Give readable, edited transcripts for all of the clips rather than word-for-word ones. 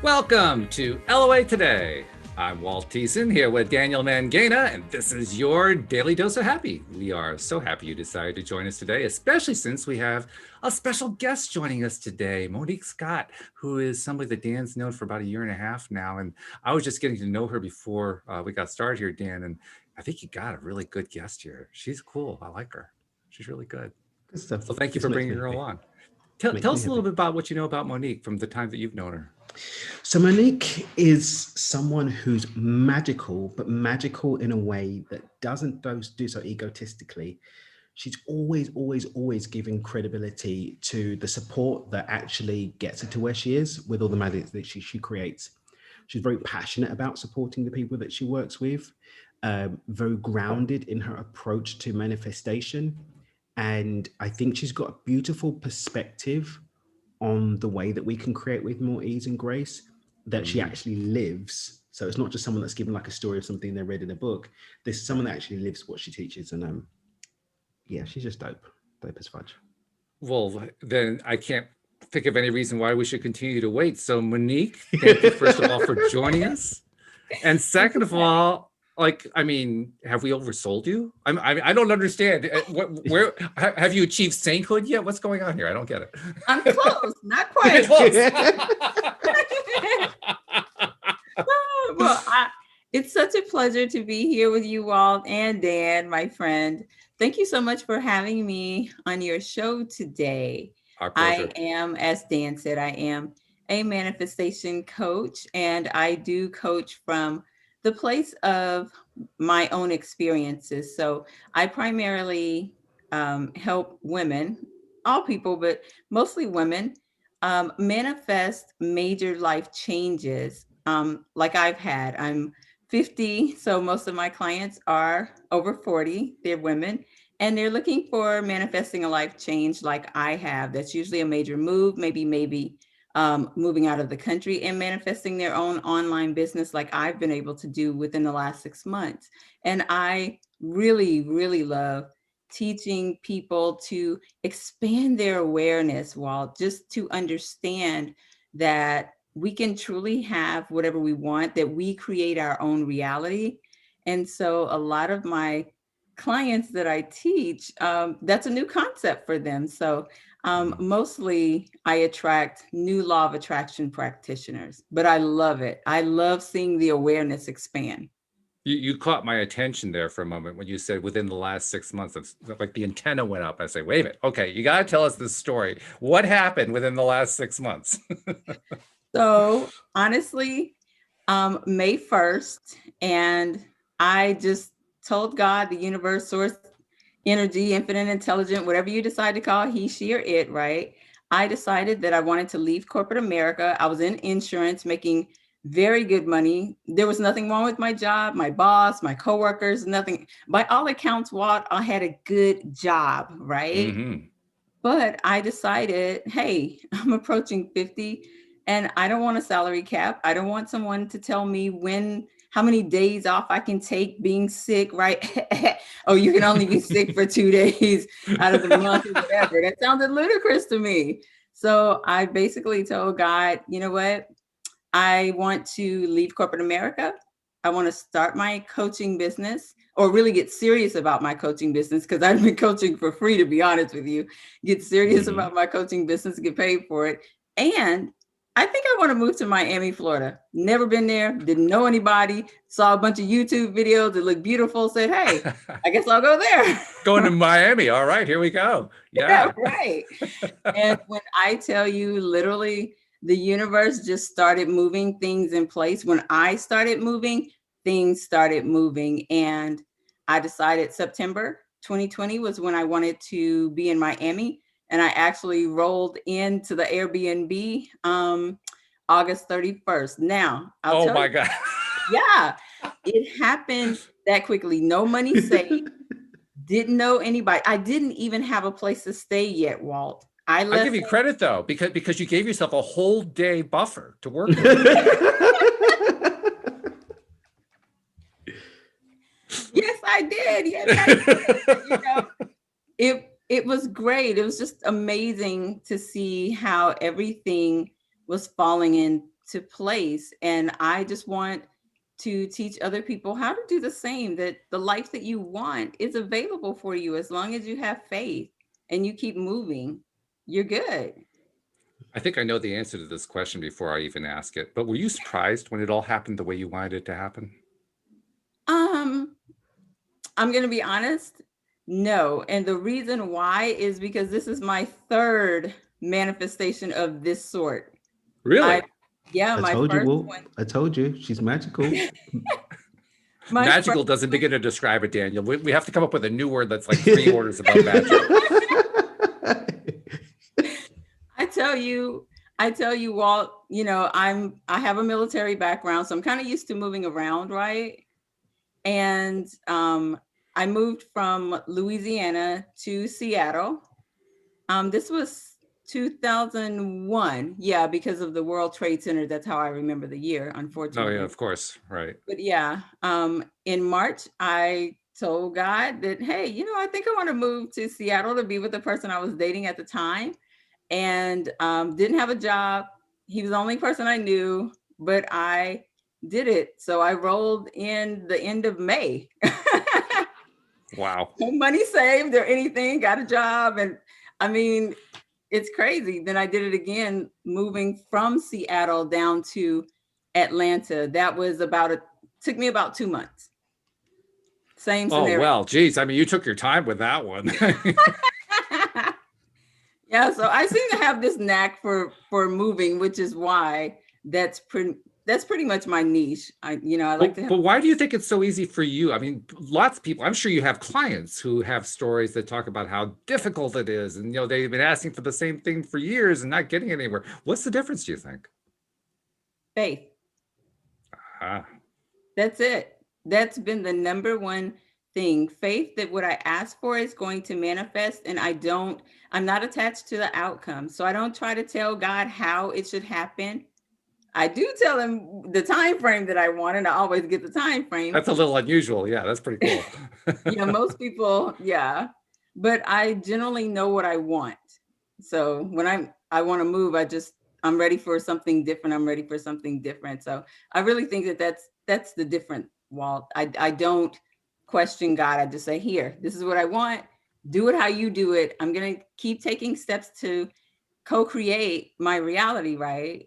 Welcome to LOA Today. I'm Walt Thiessen here with Daniel Mangana, and this is your Daily Dose of Happy. We are so happy you decided to join us today, especially since we have a special guest joining us today, Monique Scott, who is somebody that Dan's known for about a year and a half now. And I was just getting to know her before we got started here, Dan, and I think you got a really good guest here. She's cool. I like her. She's really good. Good stuff. So thank you This for makes bringing me her happy. along. Makes Tell me us a little happy. bit about what you know about Monique from the time that you've known her. So Monique is someone who's magical, but magical in a way that doesn't do so egotistically. She's always giving credibility to the support that actually gets her to where she is with all the magic that she creates. She's very passionate about supporting the people that she works with, very grounded in her approach to manifestation. And I think she's got a beautiful perspective on the way that we can create with more ease and grace that she actually lives. So it's not just someone that's given like a story of something they read in a book. There's someone that actually lives what she teaches. And yeah, she's just dope as fudge. Well, then I can't think of any reason why we should continue to wait. So, Monique, thank you first of all for joining us, and second of all, have we oversold you? I don't understand. Where have you achieved sainthood yet? What's going on here? I don't get it. I'm close, not quite. Well, it's such a pleasure to be here with you, Walt and Dan, my friend. Thank you so much for having me on your show today. Our pleasure. I am, as Dan said, I am a manifestation coach, and I do coach from the place of my own experiences. So I primarily help women, all people, but mostly women, manifest major life changes like I've had. I'm 50, so most of my clients are over 40. They're women, and they're looking for manifesting a life change like I have. That's usually a major move, maybe moving out of the country and manifesting their own online business like I've been able to do within the last 6 months. And I really love teaching people to expand their awareness, while just to understand that we can truly have whatever we want, that we create our own reality. And so a lot of my clients that I teach, that's a new concept for them. So mostly I attract new law of attraction practitioners, but I love it. I love seeing the awareness expand. You caught my attention there for a moment when you said within the last 6 months. It's like the antenna went up. I say, wait a minute. Okay, you got to tell us this story. What happened within the last 6 months? So honestly, May 1st, and I just told God, the universe, source, energy, infinite, intelligent, whatever you decide to call he, she, or it, right? I decided that I wanted to leave corporate America. I was in insurance, making very good money. There was nothing wrong with my job, my boss, my coworkers, nothing. By all accounts, Walt, I had a good job, right? Mm-hmm. But I decided, hey, I'm approaching 50 and I don't want a salary cap. I don't want someone to tell me how many days off I can take being sick, right? Oh, you can only be sick for 2 days out of the month or whatever. That sounded ludicrous to me. So I basically told God, you know what? I want to leave corporate America. I want to start my coaching business, or really get serious about my coaching business, because I've been coaching for free, to be honest with you. Get serious about my coaching business, get paid for it. And I think I want to move to Miami, Florida. Never been there, didn't know anybody, saw a bunch of YouTube videos that looked beautiful, said, hey, I guess I'll go there. Going to Miami. All right, here we go. Yeah, right. And when I tell you, literally, the universe just started moving things in place. When I started moving, things started moving. And I decided September 2020 was when I wanted to be in Miami. And I actually rolled into the Airbnb August 31st. Now, I'll tell my you, God. Yeah, it happened that quickly. No money saved. Didn't know anybody. I didn't even have a place to stay yet, Walt. I give you credit though, because you gave yourself a whole day buffer to work with. Yes, I did. Yes, I did. It was great. It was just amazing to see how everything was falling into to place. And I just want to teach other people how to do the same, that the life that you want is available for you as long as you have faith and you keep moving, you're good. I think I know the answer to this question before I even ask it, but were you surprised when it all happened the way you wanted it to happen? Um, I'm going to be honest, no. And the reason why is because this is my third manifestation of this sort. Really? Yeah, I my told you, first Walt. one. I told you, she's magical. My Magical first doesn't one. begin to describe it, Daniel. We have to come up with a new word that's like 3 orders above magical. I tell you, Walt, you know, I have a military background, so I'm kind of used to moving around, right? And I moved from Louisiana to Seattle. This was 2001. Yeah, because of the World Trade Center. That's how I remember the year, Oh, yeah, unfortunately. of course. Right. But yeah, in March, I told God that, hey, you know, I think I want to move to Seattle to be with the person I was dating at the time, and didn't have a job. He was the only person I knew, but I did it. So I rolled in the end of May. Wow. No money saved or anything, got a job. And I mean, it's crazy. Then I did it again, moving from Seattle down to Atlanta. That was took me about 2 months. Same Oh, scenario. well, geez. I mean, you took your time with that one. Yeah, so I seem to have this knack for moving, which is why that's pretty much my niche. I like to have. But why do you think it's so easy for you? I mean, lots of people, I'm sure you have clients who have stories that talk about how difficult it is. And, you know, they've been asking for the same thing for years and not getting anywhere. What's the difference, do you think? Faith. Ah, That's it. That's been the number one thing. Faith that what I ask for is going to manifest, and I'm not attached to the outcome. So I don't try to tell God how it should happen. I do tell him the time frame that I want, and I always get the time frame. that's a little unusual. Yeah, that's pretty cool. Yeah, most people, yeah. But I generally know what I want. So when I want to move, I'm ready for something different. I'm ready for something different. So I really think that that's the different, Walt. I don't question God. I just say, here, this is what I want. Do it how you do it. I'm gonna keep taking steps to co-create my reality, right?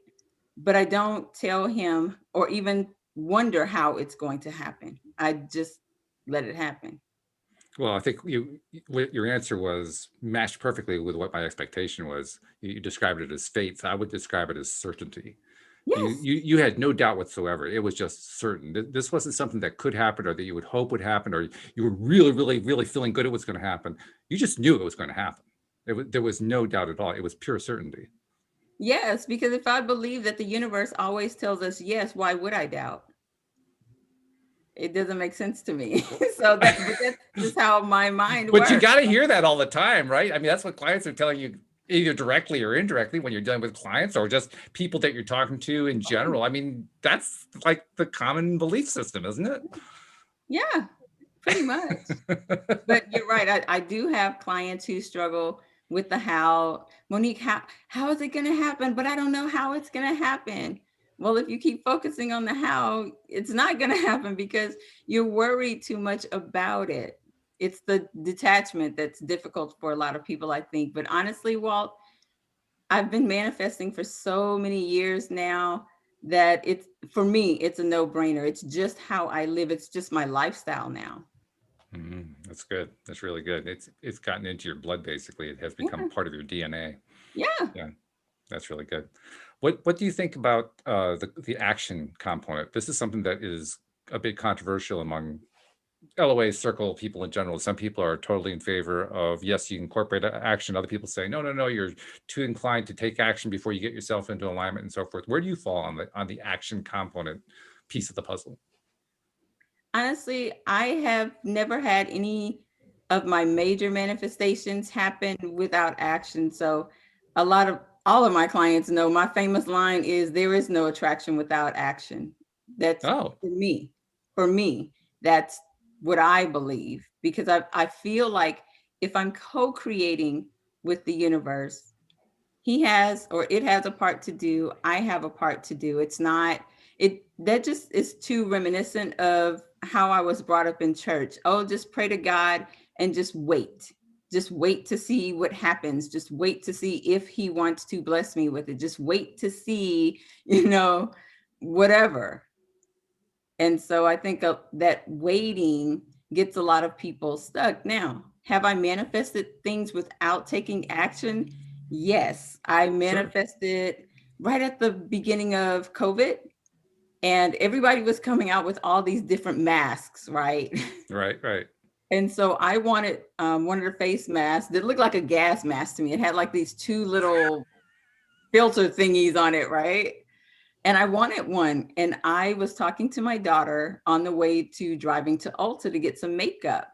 But I don't tell him or even wonder how it's going to happen. I just let it happen. Well, I think your answer was matched perfectly with what my expectation was. You described it as faith. I would describe it as certainty. Yes. You had no doubt whatsoever. It was just certain. This wasn't something that could happen or that you would hope would happen, or you were really, really, really feeling good it was going to happen. You just knew it was going to happen. There was no doubt at all. It was pure certainty. Yes, because if I believe that the universe always tells us yes, why would I doubt? It doesn't make sense to me. So that's just how my mind But you works. got to hear that all the time, right? I mean, that's what clients are telling you, either directly or indirectly, when you're dealing with clients or just people that you're talking to in general. I mean, that's like the common belief system, isn't it? Yeah, pretty much. But you're right. I do have clients who struggle with the how. Monique, how is it going to happen? But I don't know how it's going to happen. Well, if you keep focusing on the how, it's not going to happen because you're worried too much about it. It's the detachment that's difficult for a lot of people, I think. But honestly, Walt, I've been manifesting for so many years now that for me, it's a no-brainer. It's just how I live. It's just my lifestyle now. That's good. That's really good. It's gotten into your blood, basically. It has become Yeah. part of your DNA. Yeah. Yeah, that's really good. What do you think about the action component? This is something that is a bit controversial among LOA circle people in general. Some people are totally in favor of, yes, you incorporate action. Other people say, no, no, no, you're too inclined to take action before you get yourself into alignment and so forth. Where do you fall on the action component piece of the puzzle? Honestly, I have never had any of my major manifestations happen without action. So all of my clients know my famous line is, there is no attraction without action. That's Oh, for me. For me, that's what I believe, because I feel like if I'm co-creating with the universe, he has, or it has a part to do. I have a part to do. It's not, that just is too reminiscent of how I was brought up in church. Oh, just pray to God and just wait. Just wait to see what happens. Just wait to see if he wants to bless me with it. Just wait to see, whatever. And so I think that waiting gets a lot of people stuck. Now, have I manifested things without taking action? Yes, I manifested right at the beginning of COVID, and everybody was coming out with all these different masks, right? Right. And so I wanted one of the face masks that looked like a gas mask to me. It had like these two little filter thingies on it, right? And I wanted one. And I was talking to my daughter on the way to driving to Ulta to get some makeup.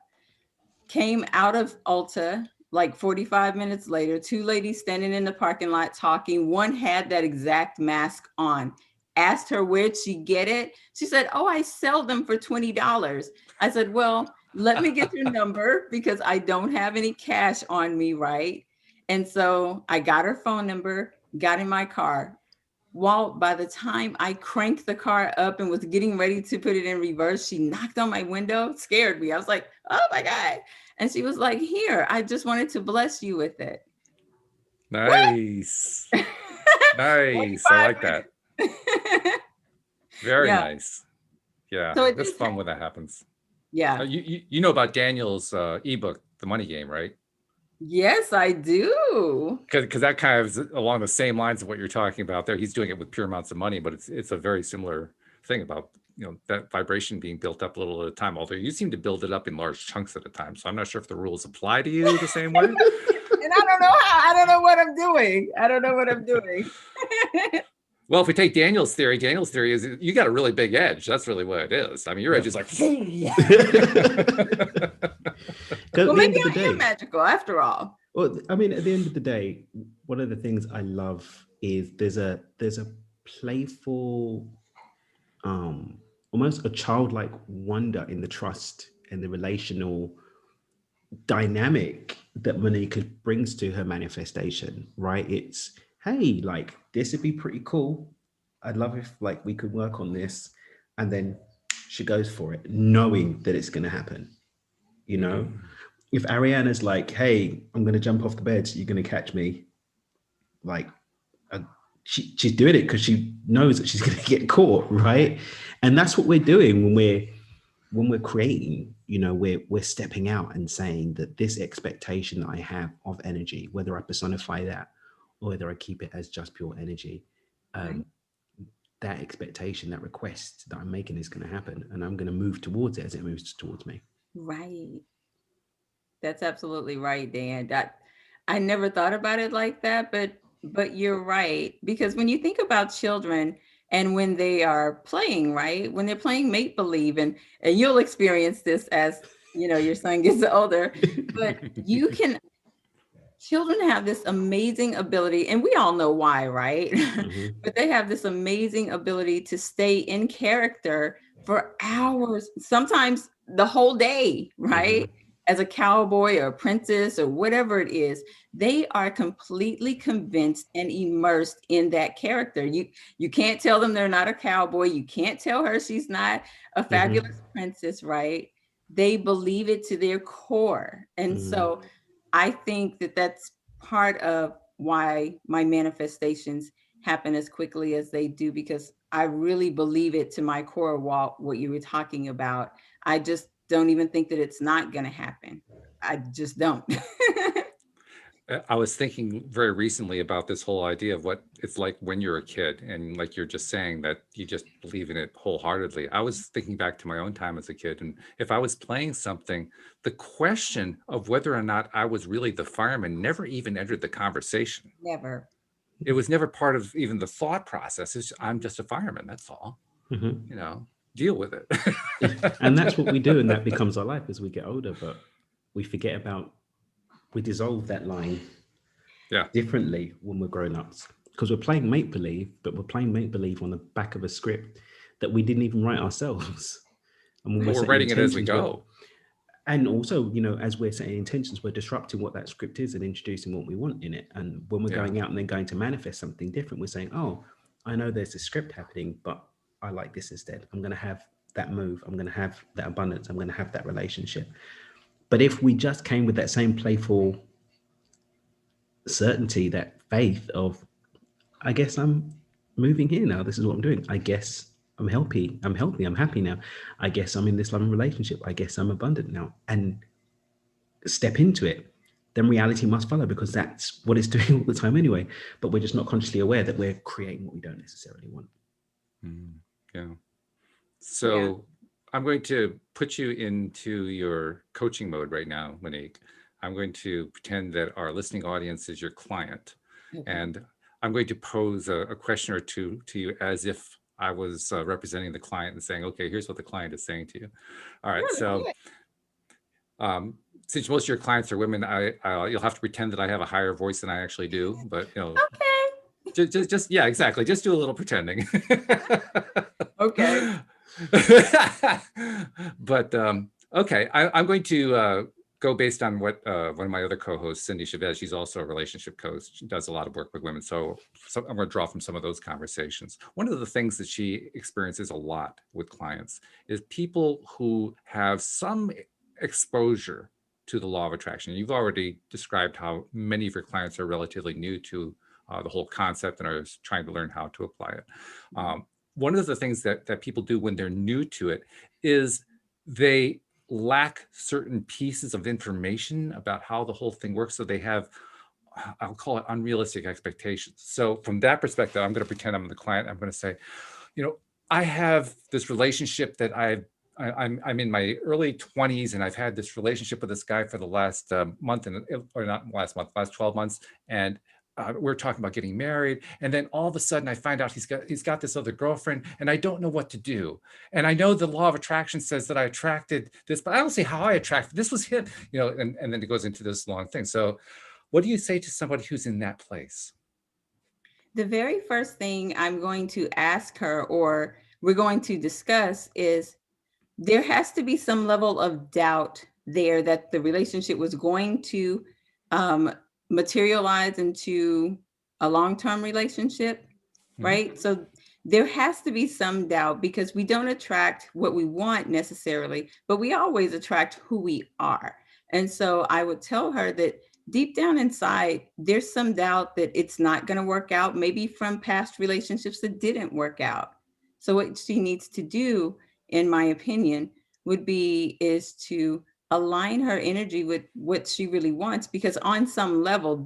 Came out of Ulta like 45 minutes later, two ladies standing in the parking lot talking. One had that exact mask on. Asked her where'd she get it. She said, "Oh, I sell them for $20." I said, "Well, let me get your number because I don't have any cash on me, right?" And so I got her phone number, got in my car. Well, by the time I cranked the car up and was getting ready to put it in reverse, she knocked on my window, scared me. I was like, "Oh my God." And she was like, "Here, I just wanted to bless you with it." Nice. Nice. I like that. Very Yeah. nice. Yeah, So it that's just fun when that happens. Yeah. You know about Daniel's ebook, The Money Game, right? Yes, I do. Because that kind of is along the same lines of what you're talking about there. He's doing it with pure amounts of money, but it's a very similar thing about that vibration being built up a little at a time. Although you seem to build it up in large chunks at a time, so I'm not sure if the rules apply to you the same way. And I don't know how. I don't know what I'm doing. Well, if we take Daniel's theory is you got a really big edge. That's really what it is. I mean, your edge is like. Well, maybe I am magical after all. Well, I mean, at the end of the day, one of the things I love is there's a playful, almost a childlike wonder in the trust and the relational dynamic that Monique brings to her manifestation, right? It's, hey, like, this would be pretty cool. I'd love if like we could work on this. And then she goes for it, knowing that it's going to happen. If Ariana's like, hey, I'm going to jump off the bed, so you're going to catch me. Like, she's doing it because she knows that she's going to get caught, right? And that's what we're doing when we're creating. We're stepping out and saying that this expectation that I have of energy, whether I personify that or whether I keep it as just pure energy, that expectation, that request that I'm making is going to happen, and I'm going to move towards it as it moves towards me. Right. That's absolutely right, Dan. I never thought about it like that, but you're right. Because when you think about children and when they are playing, right? When they're playing make-believe, and you'll experience this as, your son gets older, but children have this amazing ability, and we all know why, right? Mm-hmm. But they have this amazing ability to stay in character for hours, sometimes the whole day, right? Mm-hmm. As a cowboy or a princess or whatever it is, they are completely convinced and immersed in that character. You can't tell them they're not a cowboy. You can't tell her she's not a fabulous princess, right? They believe it to their core. And so I think that that's part of why my manifestations happen as quickly as they do, because I really believe it to my core, Walt, what you were talking about. I just don't even think that it's not going to happen. I just don't. I was thinking very recently about this whole idea of what it's like when you're a kid, and like you're just saying that you just believe in it wholeheartedly. I was thinking back to my own time as a kid, and if I was playing something, the question of whether or not I was really the fireman never even entered the conversation. Never. It was never part of even the thought process. It's, I'm just a fireman, that's all. Deal with it. And that's what we do, and that becomes our life as we get older. But we forget about, we dissolve that line differently when we're grown-ups, because we're playing make-believe, but we're playing make-believe on the back of a script that we didn't even write ourselves. And we're writing it as we go. And also, you know, as we're setting intentions, we're disrupting what that script is and introducing what we want in it. And when we're Yeah. going out and then going to manifest something different, we're saying, oh, I know there's a script happening, but I like this instead. I'm going to have that move. I'm going to have that abundance. I'm going to have that relationship. But if we just came with that same playful certainty, that faith of, I guess I'm moving here now. This is what I'm doing. I guess I'm healthy. I'm healthy. I'm happy now. I guess I'm in this loving relationship. I guess I'm abundant now. And step into it, then reality must follow, because that's what it's doing all the time anyway. But we're just not consciously aware that we're creating what we don't necessarily want. Yeah. So I'm going to put you into your coaching mode right now, Monique. I'm going to pretend that our listening audience is your client. Okay. And I'm going to pose a question or two to you as if I was representing the client and saying, okay, here's what the client is saying to you. All right. So since most of your clients are women, you'll have to pretend that I have a higher voice than I actually do. But, you know, just yeah, exactly. Just do a little pretending. Okay. But okay, I'm going to go based on what one of my other co-hosts, Cindy Chavez, she's also a relationship coach. She does a lot of work with women. So I'm going to draw from some of those conversations. One of the things that she experiences a lot with clients is people who have some exposure to the law of attraction. You've already described how many of your clients are relatively new to the whole concept and are trying to learn how to apply it. One of the things that people do when they're new to it is they lack certain pieces of information about how the whole thing works. So they have, I'll call it unrealistic expectations. So from that perspective, I'm going to pretend I'm the client. I'm going to say, you know, I have this relationship that I'm in my early 20s, and I've had this relationship with this guy for the last month, or not last month, last 12 months. And we're talking about getting married, and then all of a sudden I find out he's got this other girlfriend, and I don't know what to do. And I know the law of attraction says that I attracted this, but I don't see how I attracted. This was him, you know. And then it goes into this long thing. So, what do you say to somebody who's in that place? The very first thing I'm going to ask her, or we're going to discuss, is there has to be some level of doubt there that the relationship was going to materialize into a long-term relationship, right? So there has to be some doubt, because we don't attract what we want necessarily, but we always attract who we are. And so I would tell her that deep down inside, there's some doubt that it's not going to work out, maybe from past relationships that didn't work out. So what she needs to do, in my opinion, is to align her energy with what she really wants, because on some level,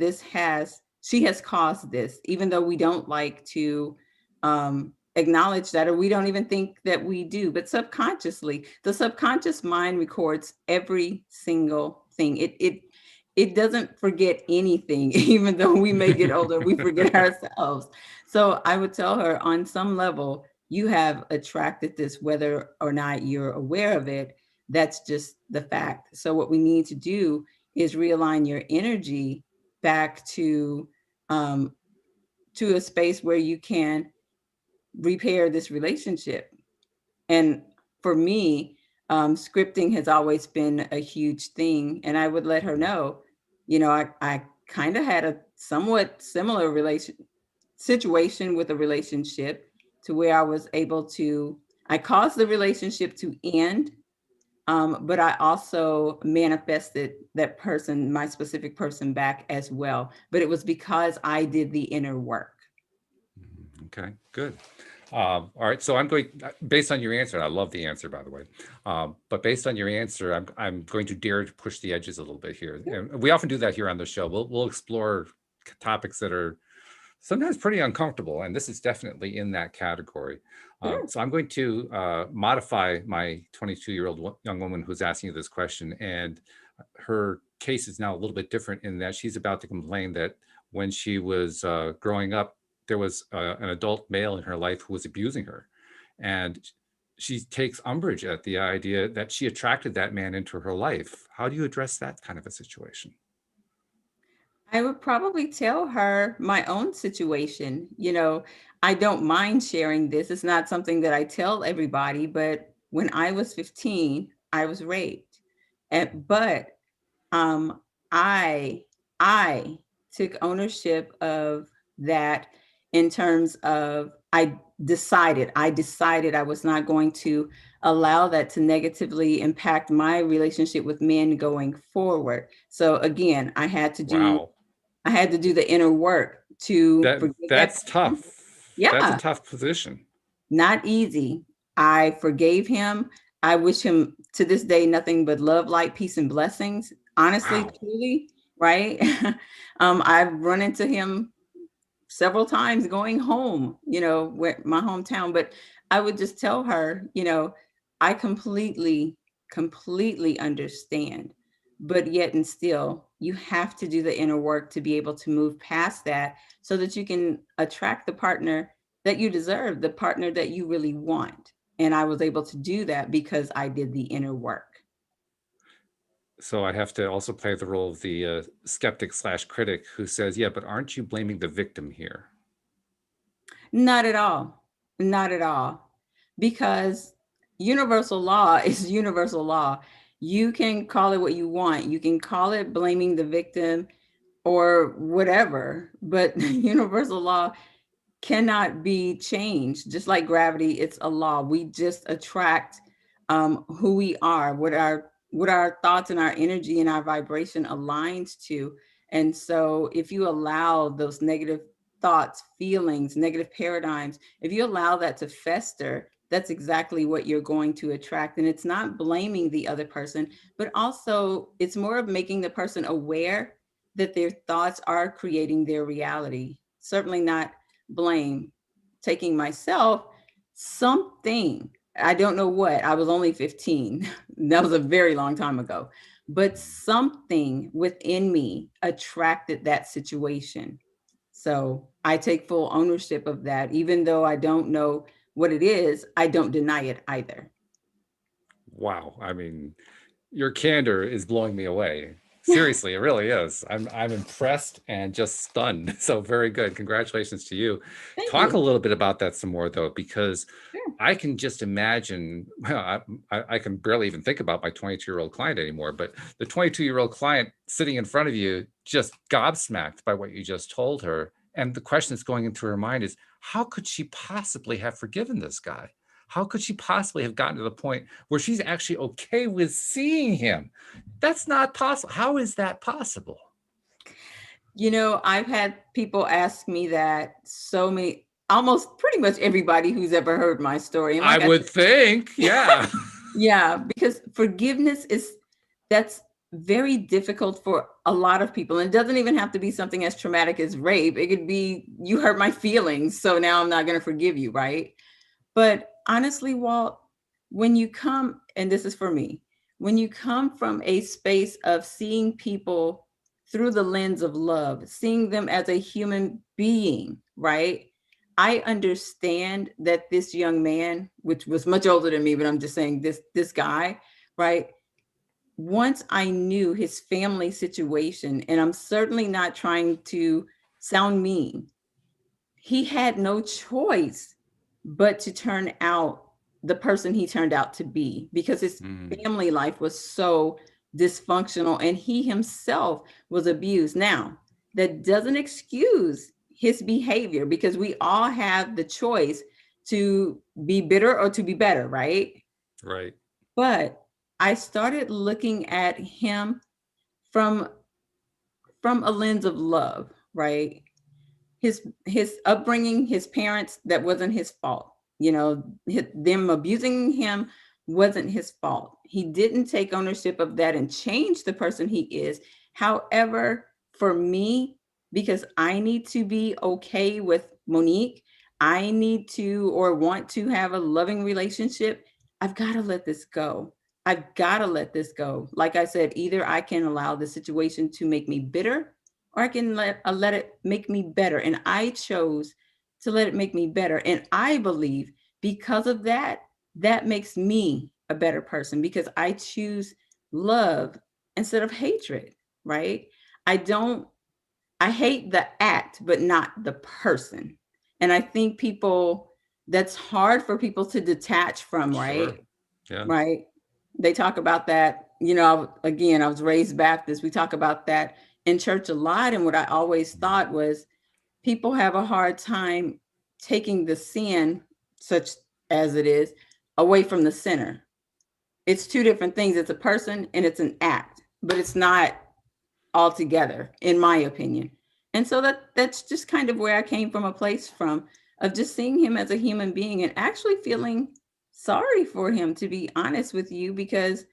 she has caused this, even though we don't like to acknowledge that, or we don't even think that we do. But subconsciously, the subconscious mind records every single thing. It doesn't forget anything. Even though we may get older, we forget ourselves. So I would tell her, on some level, you have attracted this, whether or not you're aware of it. That's just the fact. So what we need to do is realign your energy back to a space where you can repair this relationship. And for me, scripting has always been a huge thing. And I would let her know, you know, I kind of had a somewhat similar situation with a relationship, to where I caused the relationship to end. But I also manifested that person, my specific person, back as well. But it was because I did the inner work. Okay, good. All right, so I'm going, based on your answer, and I love the answer, by the way, but based on your answer, I'm going to dare to push the edges a little bit here. And we often do that here on the show. We'll explore topics that are sometimes pretty uncomfortable, and this is definitely in that category. So I'm going to modify my 22-year-old young woman who's asking you this question, and her case is now a little bit different in that she's about to complain that when she was growing up, there was an adult male in her life who was abusing her. And she takes umbrage at the idea that she attracted that man into her life. How do you address that kind of a situation? I would probably tell her my own situation. You know, I don't mind sharing this. It's not something that I tell everybody, but when I was 15, I was raped. But um, I took ownership of that in terms of I decided I was not going to allow that to negatively impact my relationship with men going forward. So again, Wow. I had to do the inner work to forgive that That's person. tough. That's a Yeah, tough position. not easy. I forgave him. I wish him to this day nothing but love, light, peace, and blessings. Honestly, Wow. truly, right? I've run into him several times going home, where my hometown, but I would just tell her, I completely understand. But yet and still, you have to do the inner work to be able to move past that so that you can attract the partner that you deserve, the partner that you really want. And I was able to do that because I did the inner work. So I have to also play the role of the skeptic slash critic who says, yeah, but aren't you blaming the victim here? Not at all. Not at all. Because universal law is universal law. You can call it what you want. You can call it blaming the victim or whatever, but universal law cannot be changed. Just like gravity, it's a law. We just attract who we are, what our thoughts and our energy and our vibration aligns to. And so, if you allow those negative thoughts, feelings, negative paradigms, if you allow that to fester, that's exactly what you're going to attract. And it's not blaming the other person, but also it's more of making the person aware that their thoughts are creating their reality. Certainly not blame. Taking myself, something, I don't know what, I was only 15. That was a very long time ago. But something within me attracted that situation. So I take full ownership of that. Even though I don't know what it is, I don't deny it either. Wow. I mean, your candor is blowing me away. Seriously, it really is. I'm impressed and just stunned. So very good. Congratulations to you. Thank Talk a you. little bit about that some more though, because Sure. I can just imagine. Well, I can barely even think about my 22-year-old client anymore. But the 22-year-old client sitting in front of you, just gobsmacked by what you just told her, and the question that's going into her mind is, how could she possibly have forgiven this guy? How could she possibly have gotten to the point where she's actually okay with seeing him? That's not possible. How is that possible? I've had people ask me that so many, almost pretty much everybody who's ever heard my story. And I like I would think, yeah. Yeah, because forgiveness that's very difficult for a lot of people. And it doesn't even have to be something as traumatic as rape. It could be you hurt my feelings, so now I'm not going to forgive you, right? But honestly, Walt, when you come, and this is for me, when you come from a space of seeing people through the lens of love, seeing them as a human being, right? I understand that this young man, which was much older than me, but I'm just saying this guy, right? Once I knew his family situation, and I'm certainly not trying to sound mean, he had no choice but to turn out the person he turned out to be because his Mm, family life was so dysfunctional and he himself was abused. Now, that doesn't excuse his behavior because we all have the choice to be bitter or to be better, right? right. But I started looking at him from from a lens of love, right? His upbringing, his parents, that wasn't his fault. Them abusing him wasn't his fault. He didn't take ownership of that and change the person he is. However, for me, because I need to be okay with Monique, I need to or want to have a loving relationship. I've got to let this go. I've got to let this go. Like I said, either I can allow the situation to make me bitter or I can let it make me better. And I chose to let it make me better. And I believe because of that, that makes me a better person because I choose love instead of hatred, right? I don't, I hate the act, but not the person. And I think that's hard for people to detach from, Sure. right? Yeah. Right. They talk about that, I was raised Baptist. We talk about that in church a lot. And what I always thought was people have a hard time taking the sin, such as it is, away from the sinner. It's two different things. It's a person and it's an act, but it's not all together, in my opinion. And so that's just kind of where I came from, a place from of just seeing him as a human being and actually feeling sorry for him, to be honest with you, because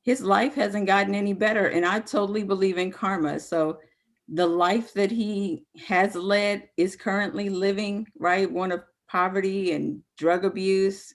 his life hasn't gotten any better. And I totally believe in karma. So the life that he has led is currently living, right? One of poverty and drug abuse.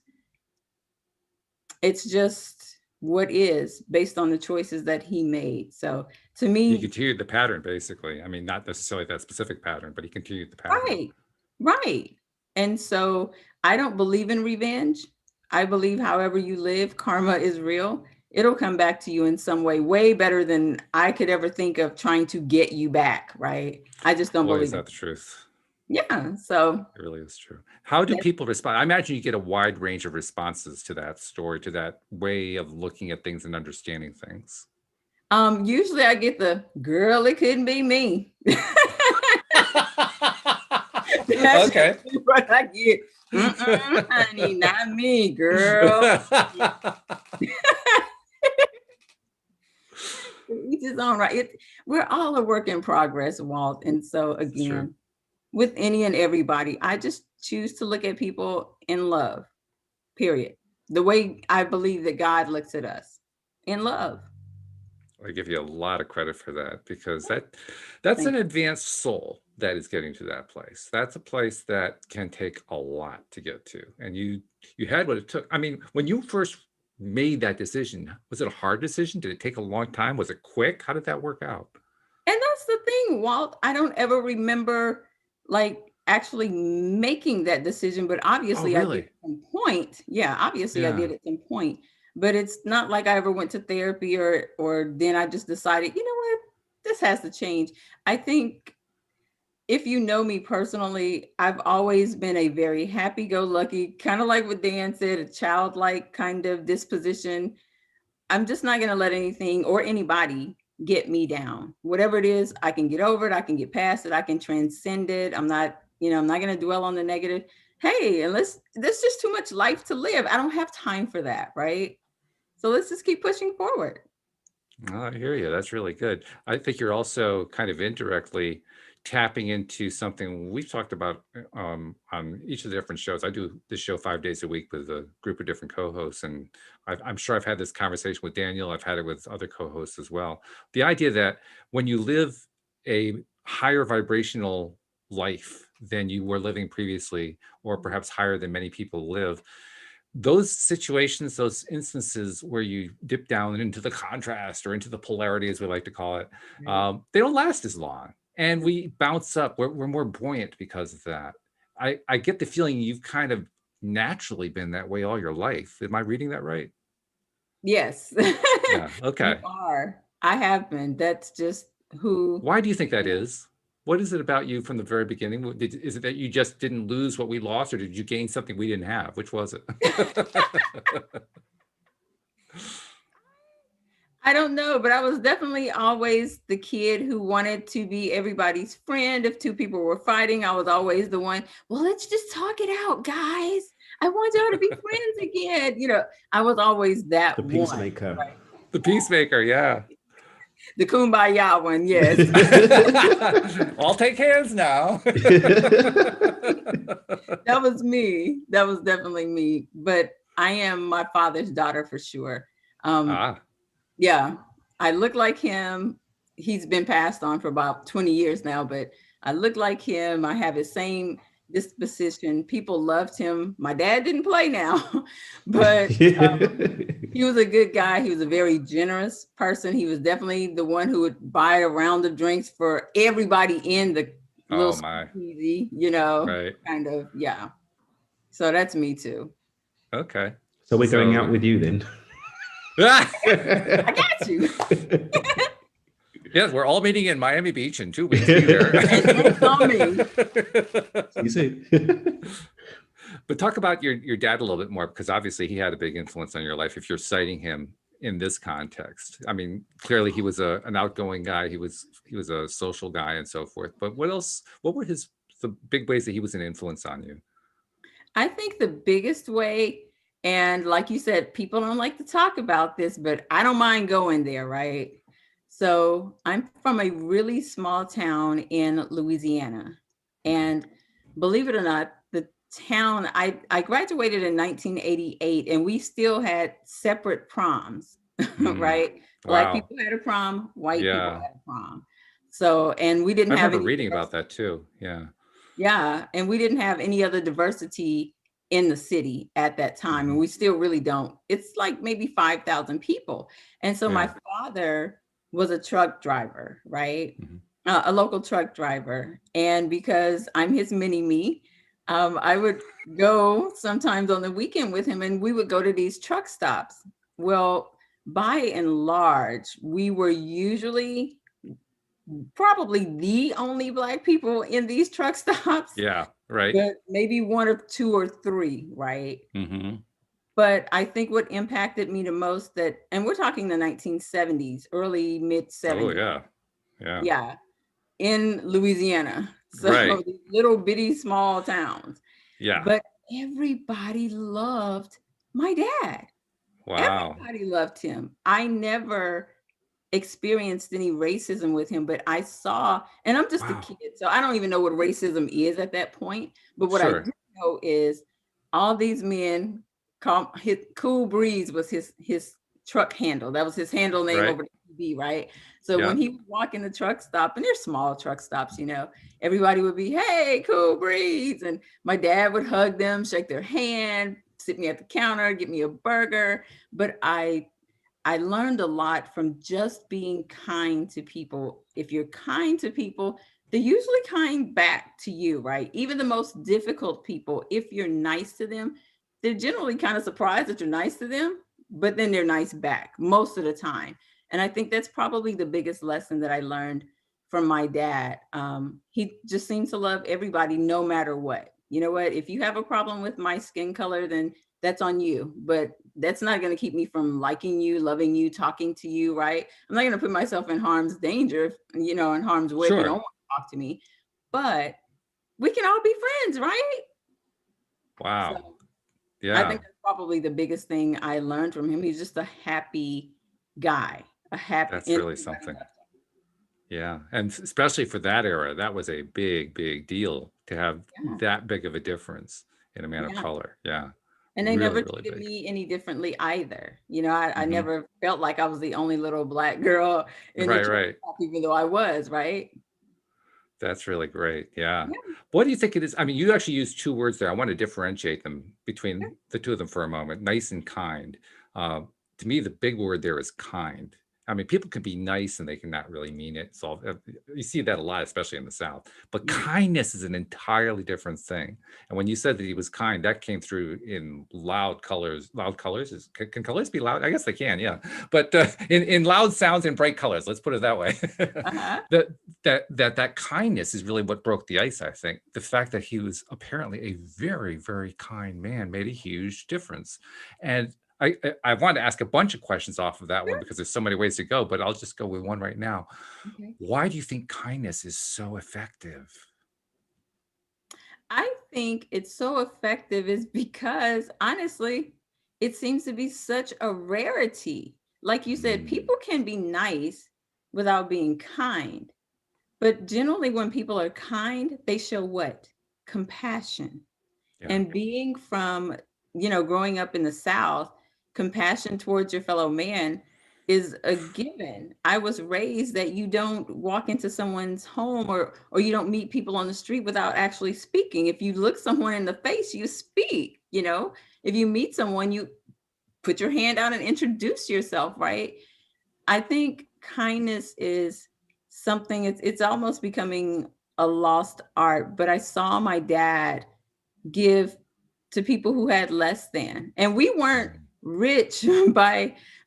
It's just what is based on the choices that he made. So to me, He continued the pattern, basically. I mean, not necessarily that specific pattern, but he continued the pattern. right. And so I don't believe in revenge. I believe however you live, karma is real. It'll come back to you in some way better than I could ever think of trying to get you back, right? I just don't Boy, believe is it. that the truth. Yeah, so It really is true. How do people respond? I imagine you get a wide range of responses to that story, to that way of looking at things and understanding things. Usually I get the girl, it couldn't be me. That's Okay. what I get. Honey, not me, girl. Each his own, right? We're all a work in progress, Walt. And so again, with any and everybody, I just choose to look at people in love, period. The way I believe that God looks at us, in love. I give you a lot of credit for that, because that's an advanced soul that is getting to that place. That's a place that can take a lot to get to. And you had what it took. I mean, when you first made that decision, was it a hard decision? Did it take a long time? Was it quick? How did that work out? And that's the thing, Walt. I don't ever remember like actually making that decision, but obviously I did at some point. Yeah, obviously I did at some point. But it's not like I ever went to therapy or then I just decided, you know what, this has to change. I think if you know me personally, I've always been a very happy-go-lucky, kind of like what Dan said, a childlike kind of disposition. I'm just not going to let anything or anybody get me down. Whatever it is, I can get over it. I can get past it. I can transcend it. I'm not going to dwell on the negative. Hey, and there's just too much life to live. I don't have time for that, right? So let's just keep pushing forward. Oh, I hear you. That's really good. I think you're also kind of indirectly tapping into something we've talked about on each of the different shows. I do this show 5 days a week with a group of different co-hosts, and I'm sure I've had this conversation with Daniel. I've had it with other co-hosts as well. The idea that when you live a higher vibrational life than you were living previously, or perhaps higher than many people live, those situations, those instances where you dip down into the contrast or into the polarity, as we like to call it, they don't last as long. And we bounce up. We're more buoyant because of that. I get the feeling you've kind of naturally been that way all your life. Am I reading that right? Yes. Yeah. Okay. You are. I have been. That's just who. Why do you think that is? What is it about you from the very beginning? Is it that you just didn't lose what we lost, or did you gain something we didn't have? Which was it? I don't know, but I was definitely always the kid who wanted to be everybody's friend. If two people were fighting, I was always the one, well, let's just talk it out, guys. I want y'all to be friends again. I was always that The peacemaker. one, right? The peacemaker, yeah. The kumbaya one, yes. I'll take hands now. That was me. That was definitely me. But I am my father's daughter for sure. Yeah, I look like him. He's been passed on for about 20 years now, but I look like him. I have his same disposition. People loved him. My dad didn't play now, but he was a good guy. He was a very generous person. He was definitely the one who would buy a round of drinks for everybody in the little speakeasy, right. Kind of, yeah. So that's me too. Okay. So we're going out with you then. I got you. Yes, we're all meeting in Miami Beach in 2 weeks. You see. But talk about your dad a little bit more, because obviously he had a big influence on your life if you're citing him in this context? I mean, clearly he was an outgoing guy. He was a social guy and so forth. But what else? What were the big ways that he was an influence on you? I think the biggest way, and like you said, people don't like to talk about this, but I don't mind going there, right? So I'm from a really small town in Louisiana. And believe it or not, the town, I graduated in 1988 and we still had separate proms, right? Black Wow. people had a prom, white people Yeah. had a prom. So, and we didn't I have remember any reading about that too. Yeah. yeah, and we didn't have any other diversity in the city at that time, and we still really don't. It's like maybe 5,000 people. And so my Yeah. father was a truck driver, right? Mhm. A local truck driver. And because I'm his mini me, I would go sometimes on the weekend with him and we would go to these truck stops. Well, by and large, we were usually probably the only Black people in these truck stops, Yeah. Right. but maybe one or two or three, right? Mm-hmm. But I think what impacted me the most that, and we're talking the 1970s, early mid Oh 70s, yeah. Yeah. yeah, in Louisiana. So Right. these little bitty small towns. Yeah. But everybody loved my dad. Wow. Everybody loved him. I never experienced any racism with him, but I saw, and I'm just a Wow. kid, so I don't even know what racism is at that point. But what I Sure. do know is all these men call his Cool Breeze was his truck handle. That was his handle name Right. over the TV, right? So Yeah. when he would walk in the truck stop, and they're small truck stops, everybody would be, "Hey, Cool Breeze," and my dad would hug them, shake their hand, sit me at the counter, get me a burger. But I learned a lot from just being kind to people. If you're kind to people, they're usually kind back to you, right? Even the most difficult people, if you're nice to them, they're generally kind of surprised that you're nice to them, but then they're nice back most of the time. And I think that's probably the biggest lesson that I learned from my dad. He just seems to love everybody no matter what. You know what? If you have a problem with my skin color, then that's on you. But that's not going to keep me from liking you, loving you, talking to you, right? I'm not going to put myself in harm's danger, in harm's way if you don't Sure. want to talk to me. But we can all be friends, right? So Wow. I Yeah. think that's probably the biggest thing I learned from him. He's just a happy guy, a happy, That's and really everybody something. loves Yeah. And especially for that era, that was a big, big deal to have him. that big of a difference in a man of Yeah. color. Yeah. And they Really, never really treated big. me any differently either. I Hmm. never felt like I was the only little Black girl in the Right, truck right. stop, even though I was, right? That's really great. Yeah. Yeah. What do you think it is? I mean, you actually used two words there. I want to differentiate them Yeah. between the two of them for a moment. Nice and kind. Uh, to me, the big word there is kind. I mean, people can be nice and they can not really mean it. So you see that a lot, especially in the South. But Yeah. kindness is an entirely different thing. And when you said that he was kind, that came through in loud colors. Loud colors can colors be loud? I guess they can, yeah. But in loud sounds and bright colors. Let's put it that way. Uh-huh. That kindness is really what broke the ice. I think the fact that he was apparently a very, very kind man made a huge difference. And I wanted to ask a bunch of questions off of that one Sure. because there's so many ways to go, but I'll just go with one right now. Okay. Why do you think kindness is so effective? I think it's so effective is because honestly, it seems to be such a rarity. Like you said, Mm, people can be nice without being kind. But generally, when people are kind, they show what? Compassion. yeah. And being from, growing up in the South, compassion towards your fellow man is a given. I was raised that you don't walk into someone's home or you don't meet people on the street without actually speaking. If you look someone in the face, you speak, If you meet someone, you put your hand out and introduce yourself, right? I think kindness is something it's almost becoming a lost art, but I saw my dad give to people who had less than. And we weren't Mm, rich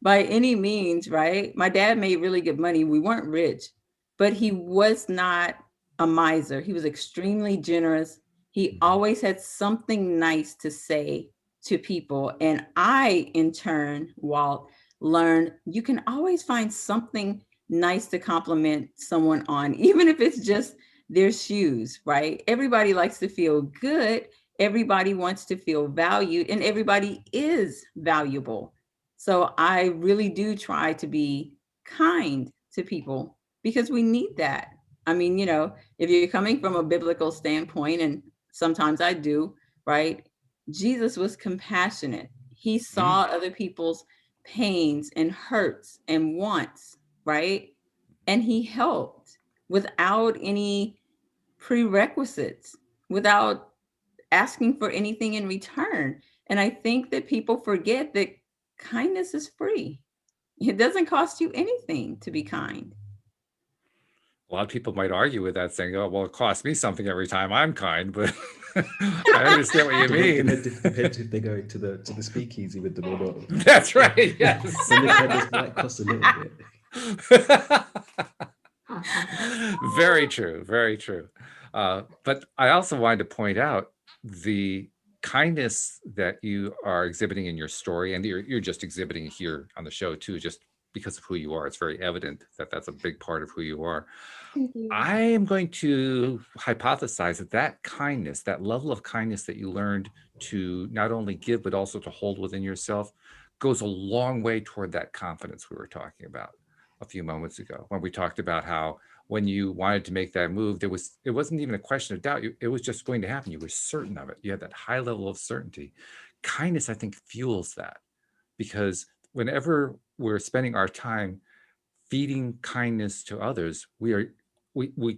by any means, right? My dad made really good money. We weren't rich, but he was not a miser. He was extremely generous. He mhm. always had something nice to say to people. And I, in turn, Walt, learn you can always find something nice to compliment someone on, even if it's just their shoes, right? Everybody likes to feel good. Everybody wants to feel valued, and everybody is valuable. So I really do try to be kind to people because we need that. I mean, if you're coming from a biblical standpoint, and sometimes I do, right? Jesus was compassionate. He Mhm. saw other people's pains and hurts and wants, right? And he helped without any prerequisites, without asking for anything in return. And I think that people forget that kindness is free. It doesn't cost you anything to be kind. A lot of people might argue with that, saying, "Oh, well, it costs me something every time I'm kind," but I understand what you mean. Depends if they go to the speakeasy with them or not. That's right. Yes. Then the kindness might cost a little bit. Very true. Very true. But I also wanted to point out the kindness that you are exhibiting in your story, and you're just exhibiting here on the show too, just because of who you are. It's very evident that that's a big part of who you are. Thank you. I am going to hypothesize that that kindness, that level of kindness that you learned to not only give, but also to hold within yourself, goes a long way toward that confidence we were talking about a few moments ago, when we talked about how when you wanted to make that move, it wasn't even a question of doubt. It was just going to happen. You were certain of it. You had that high level of certainty. Kindness, I think, fuels that, because whenever we're spending our time feeding kindness to others, we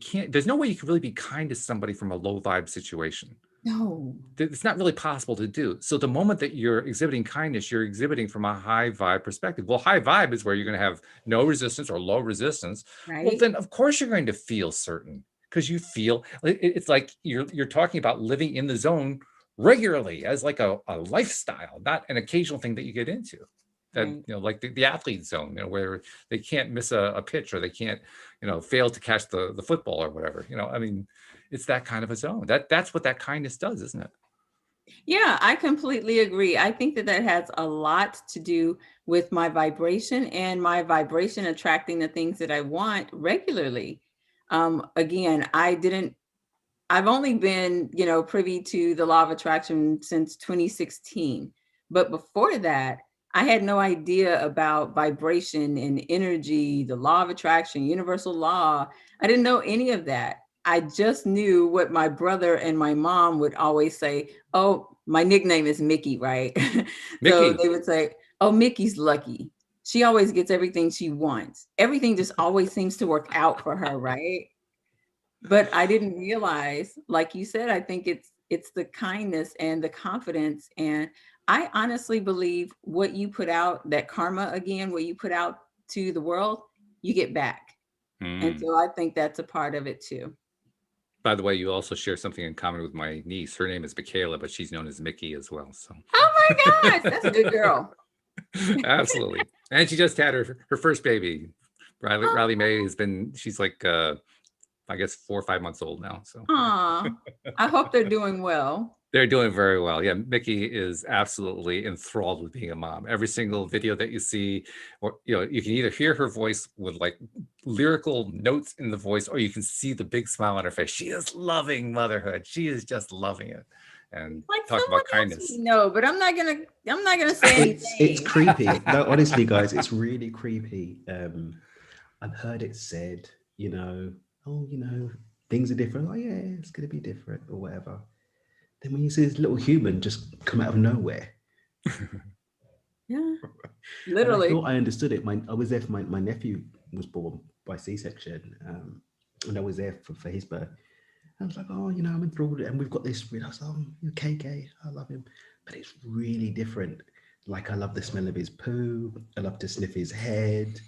can't, there's no way you can really be kind to somebody from a low vibe situation. No. It's not really possible to do. So the moment that you're exhibiting kindness, you're exhibiting from a high vibe perspective. Well, high vibe is where you're going to have no resistance or low resistance. Well, Right. then of course you're going to feel certain, because you feel it's like you're talking about living in the zone regularly as like a lifestyle, not an occasional thing that you get into. That, Right. like the athlete zone, where they can't miss a pitch, or they can't, fail to catch the football or whatever. I mean, it's that kind of a zone. That's what that kindness does, isn't it? Yeah, I completely agree. I think that that has a lot to do with my vibration, and my vibration attracting the things that I want regularly. Again, I've only been, privy to the law of attraction since 2016. But before that, I had no idea about vibration and energy, the law of attraction, universal law. I didn't know any of that. I just knew what my brother and my mom would always say. Oh, my nickname is Mickey, right? So Mickey. they would say, oh, Mickey's lucky. She always gets everything she wants. Everything just always seems to work out for her, right? But I didn't realize, like you said, I think it's the kindness and the confidence. And I honestly believe what you put out, that karma, again, what you put out to the world, you get back. And so I think that's a part of it too. By the way, you also share something in common with my niece. Her name is Michaela, but she's known as Mickey as well. So Oh my gosh, that's a good girl. absolutely. And she just had her first baby. Riley May she's like I guess 4 or 5 months old now. So Aw, I hope they're doing well. they're doing very well. Yeah, Mickey is absolutely enthralled with being a mom. Every single video that you see, or you can either hear her voice with like lyrical notes in the voice, or you can see the big smile on her face. She is loving motherhood. She is just loving it. And Like talk someone about kindness. else, no, but I'm not gonna say anything. It's creepy. No, honestly, guys, it's really creepy. I've heard it said, oh, things are different. Oh yeah, it's gonna be different or whatever. Then when you see this little human just come out of nowhere. Yeah, And literally. I thought I understood it. I was there for my nephew was born by C-section, and I was there for his birth. I was like, oh, I'm enthralled, and we've got this. I was like, oh, KK, I love him, but it's really different. Like, I love the smell of his poo. I love to sniff his head.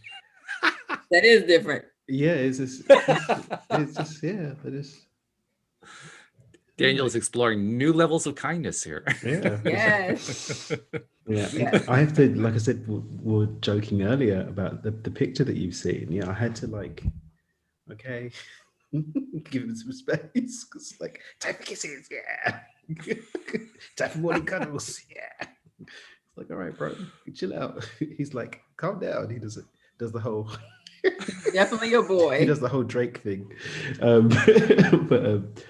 That is different. Yeah, it's just yeah, but it's. Daniel is exploring new levels of kindness here. Yeah. Yes. Yeah. Yes. I have to, like I said, we were joking earlier about the picture that you've seen. Yeah, I had to okay, give him some space. Cause time for kisses, yeah. Time for morning cuddles, yeah. like, all right, bro, chill out. He's like, calm down. He does the whole Definitely a he boy. does the whole Drake thing. Um, but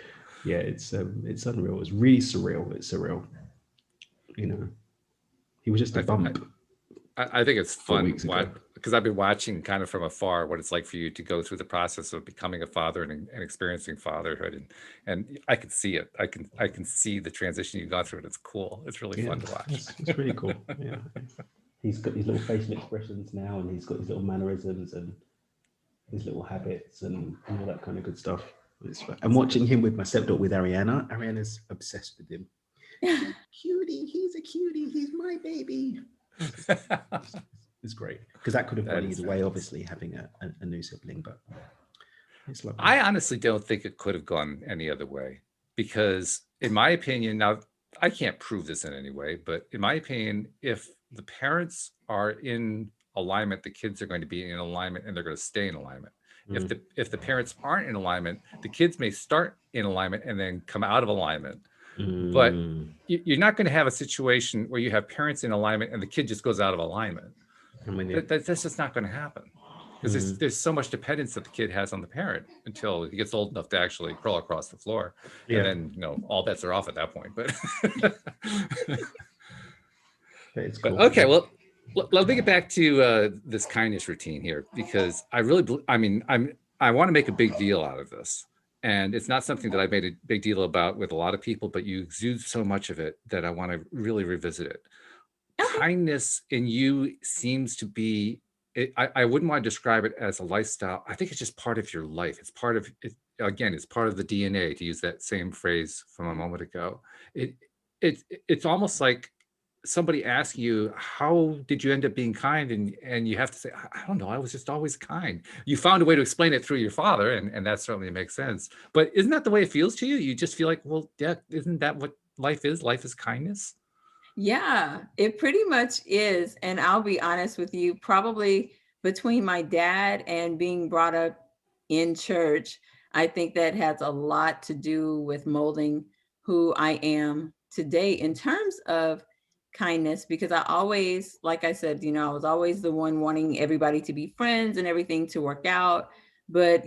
yeah, it's unreal. It's really surreal. It's surreal. You know, he was just a I think bump I think it's 4 weeks fun ago. because I've been watching kind of from afar what it's like for you to go through the process of becoming a father and experiencing fatherhood, and I can see it. I can see the transition you've gone through, and it's cool. It's really Yeah, fun to watch. it's really cool. Yeah, he's got his little facial expressions now, and he's got his little mannerisms and his little habits and all that kind of good stuff. I'm watching him with my stepdaughter, with Ariana. Ariana's obsessed with him. Cutie, he's a cutie. He's my baby. It's great because that could have That gone is either way. fabulous. Obviously, having a new sibling, but it's lovely. I honestly don't think it could have gone any other way because, in my opinion, now I can't prove this in any way, but in my opinion, if the parents are in alignment, the kids are going to be in alignment and they're going to stay in alignment. If the parents aren't in alignment, the kids may start in alignment and then come out of alignment. But you're not going to have a situation where you have parents in alignment and the kid just goes out of alignment. I mean, That's just not going to happen because there's so much dependence that the kid has on the parent until he gets old enough to actually crawl across the floor, and then all bets are off at that point. But it's cool. okay, well, let me get back to this kindness routine here because I want to make a big deal out of this. And it's not something that I made a big deal about with a lot of people, but you exude so much of it that I want to really revisit it. Okay. Kindness in you seems to be, I wouldn't want to describe it as a lifestyle. I think it's just part of your life. It's part of it. Again, it's part of the DNA, to use that same phrase from a moment ago. It's almost like somebody asking you, how did you end up being kind? And you have to say, I don't know, I was just always kind. You found a way to explain it through your father, and that certainly makes sense. But isn't that the way it feels to you? You just feel like, well, yeah, isn't that what life is? Life is kindness. Yeah, it pretty much is. And I'll be honest with you, probably between my dad and being brought up in church, I think that has a lot to do with molding who I am today in terms of kindness, because I always, like I said, I was always the one wanting everybody to be friends and everything to work out. But,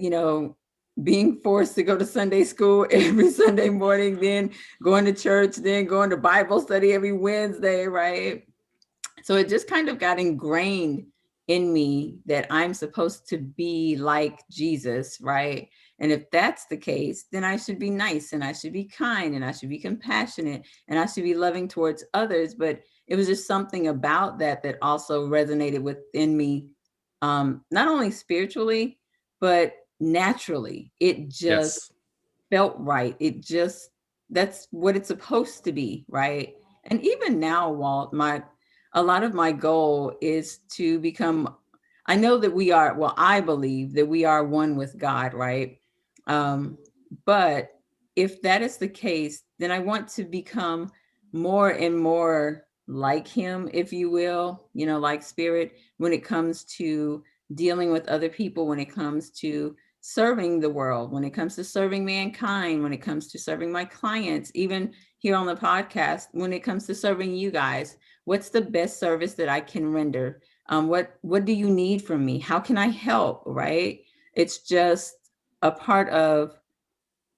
being forced to go to Sunday school every Sunday morning, then going to church, then going to Bible study every Wednesday, right? So it just kind of got ingrained in me that I'm supposed to be like Jesus, right? And if that's the case, then I should be nice and I should be kind and I should be compassionate and I should be loving towards others. But it was just something about that that also resonated within me, not only spiritually, but naturally. It just Yes. felt right. That's what it's supposed to be, right? And even now, Walt, a lot of my goal is to become, I know that I believe that we are one with God, right? Um, but if that is the case, then I want to become more and more like him, if you will, like spirit, when it comes to dealing with other people, when it comes to serving the world, when it comes to serving mankind, when it comes to serving my clients, even here on the podcast, when it comes to serving you guys. What's the best service that I can render? What do you need from me? How can I help? Right? It's just a part of